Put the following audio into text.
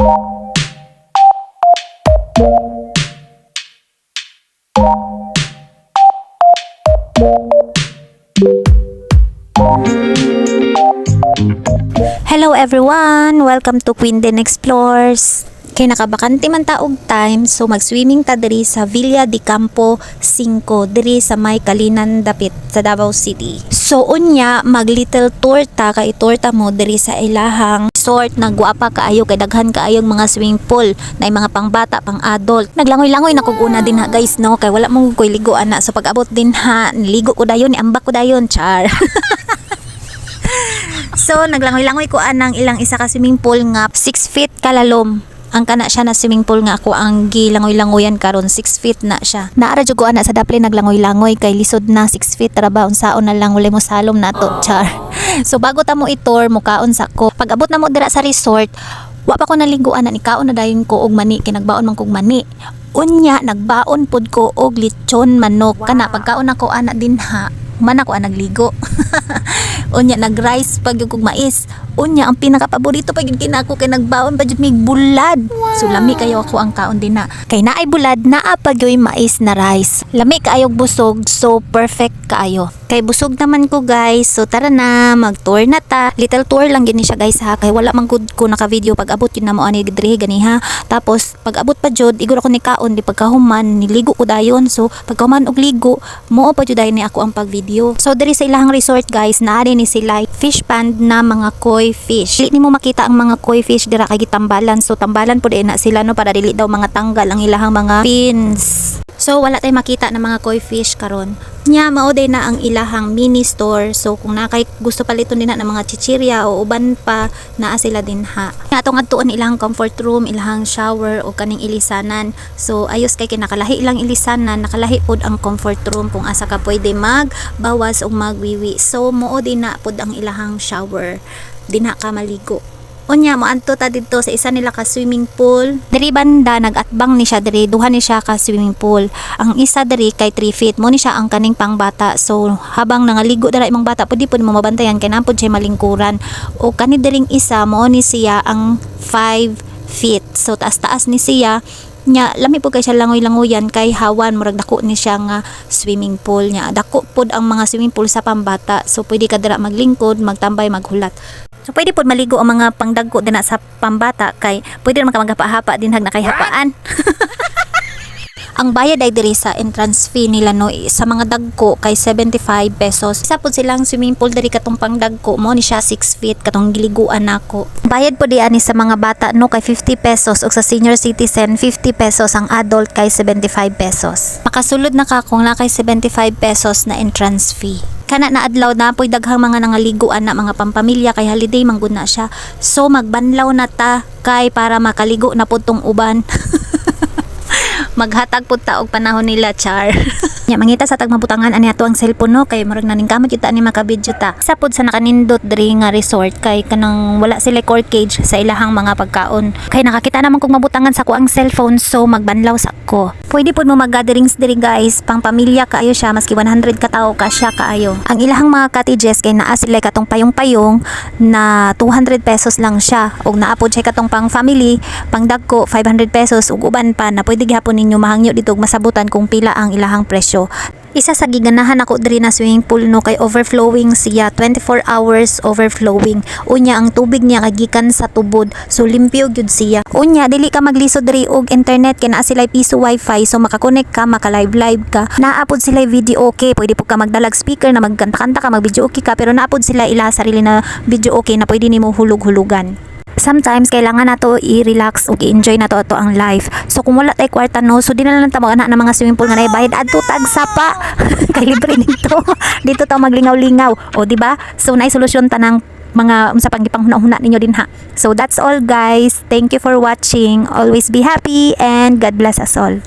Hello everyone! Welcome to Queen Den Explores. Kay nakabakante man taog time, so mag-swimming ta diri sa Villa de Campo 5 diri sa may Kalinan dapit sa Davao City. So unya mag little tour ta kay tour ta mo diri sa ilahang resort na guwapa kaayo kay daghan kaayong mga swimming pool na mga pangbata, pang adult. Naglangoy-langoy na kog una din ha guys no kay wala mong koy ligo ana. So pag abot din ha, niligo ko dayon, niambak ko dayon, char. So naglangoy-langoy ko anang ilang isa ka swimming pool nga 6 feet kalalom. Ang kana siya na swimming pool nga ako ang gilangoy-langoyan karon 6 feet na siya. Naara jud ko ana sa daplin naglangoy-langoy kay lisod na 6 feet ra ba unsaon na lang ulay mo salom nato, char. So bago ta mo i-tour mukaon sa ko. Pag abot na mo dira sa resort, wa pa ko nalingguan na ni kaon na dayon ko og mani kay nagbaon man kog mani. Unya nagbaon pud ko og lechon manok kana pagkaon ako ana din ha. Man ako ang nagligo. Unya nag-rice pag yung mais. Unya ang pinaka-paborito pag yung kinako kay nagbaon pa jud mig bulad. So lami kayo ako ang kaon din na. Kay naay bulad naa pag yung mais na rice. Lami kaayog busog, so perfect kaayo. Kay busog naman ko guys. So tara na, mag-tour na ta. Little tour lang gini siya guys ha. Kay wala man gud ko naka-video pag abot yun na mo ani diri gani ha. Tapos pag abot pa jud iguro ko ni kaon di pagkahuman niligo ko dayon. So pagkahuman og ligo, mo pa jud ni ako ang pag-video. So diri sa ilahang resort guys, naari ni sila fish pond na mga koi fish. Dili nimo makita ang mga koi fish dira kay gitambalan. So tambalan pud na sila no para dili daw mga tanggal ang ilahang mga fins. So wala tay makita na mga koi fish karon. Nya mao day na ang ilahang mini store. So kung nakay gusto paliton din na ng mga chichirya o uban pa naa sila din ha. Atong adtuon ilahang comfort room, ilahang shower o kaning ilisanan. So ayos kay kinakalahi lang ilisanan, nakalahi pod ang comfort room kung asa ka pwede magbawas o magwiwi. So mao din na pod ang ilahang shower. Dinha ka maligo. Unya mo anto ta didto sa isa nila ka swimming pool. Diri banda nagatbang ni siya diri duha ni siya ka swimming pool. Ang isa diri kay 3 feet mo ni siya ang kaning pangbata. So habang nangaligo dira imong bata pudi pud mo mabantayan kay nampod siya malingkuran. O kani diring isa mo ni siya ang 5 feet. So taas-taas ni siya. Nya lami po kay siya langoy-langoyan kay hawan murag dako ni siya nga swimming pool nya. Dako pod ang mga swimming pool sa pambata. So pwede ka dira maglingkod, magtambay, maghulat. So pwede pod maligo ang mga pangdagko din sa pambata kay pwede naman ka maghapa-hapa din hag na kay hapaan. Ang bayad ay diri sa entrance fee nila no sa mga dagko kay 75 pesos. Isa pod silang swimming pool diri katong pangdagko mo ni siya 6 feet katong giliguan nako. Bayad pod ani sa mga bata no kay 50 pesos ug sa senior citizen 50 pesos ang adult kay 75 pesos. Makasulod na ka kung na kay 75 pesos na entrance fee. Kana na adlaw na po'y daghang mga nangaliguan na mga pampamilya kay holiday manggod na siya. So magbanlaw na ta kay para makaligo na pod tong uban. Maghatag pud ta og panahon nila, char. Nya mangita sa tagmabutangan ani ato ang cellphone no kay murag naning kamot kita ni maka-video ta. Isa pud sa nakanindot diri nga resort kay kanang wala sila core cage sa ilahang mga pagkaon. Kay nakakita naman kog mabutangan sa ko ang cellphone so magbanlaw sa ko. Pwede pud mo mag-gatherings diri guys, pang pamilya kaayo siya maski 100 ka tawo ka siya kaayo. Ang ilahang mga cottages kay naa sila katong payong-payong na 200 pesos lang siya ug naa pud siya katong pang family, pang dagko 500 pesos ug uban pa na pwede gihapon ninyo mahangyo dito ug masabutan kung pila ang ilahang presyo. Isa sa giganahan ako diri na swimming pool no kay overflowing siya, 24 hours overflowing. Unya ang tubig niya kagikan sa tubod so limpyo gyud siya. Unya dili ka maglisod diri og internet kay naa sila piso wifi so makakonect ka, maka-live ka. Naapod sila video okay, pwede po ka magdalag speaker na magkanta-kanta ka, mag-video okay ka pero naapod sila ila sarili na video okay na pwede nimo hulog-hulugan. Sometimes kailangan nato i-relax ug i-enjoy nato ato ang life. So kung wala tay kwarta no, so di na lang ta mag-ana ng mga swimming pool nga bayad adto tag sapa. Kay libre nito. Dito ta maglingaw-lingaw. O di ba? So naay solusyon ta ng mga unsa pang gipanghuna-huna ninyo din ha. So that's all guys. Thank you for watching. Always be happy and God bless us all.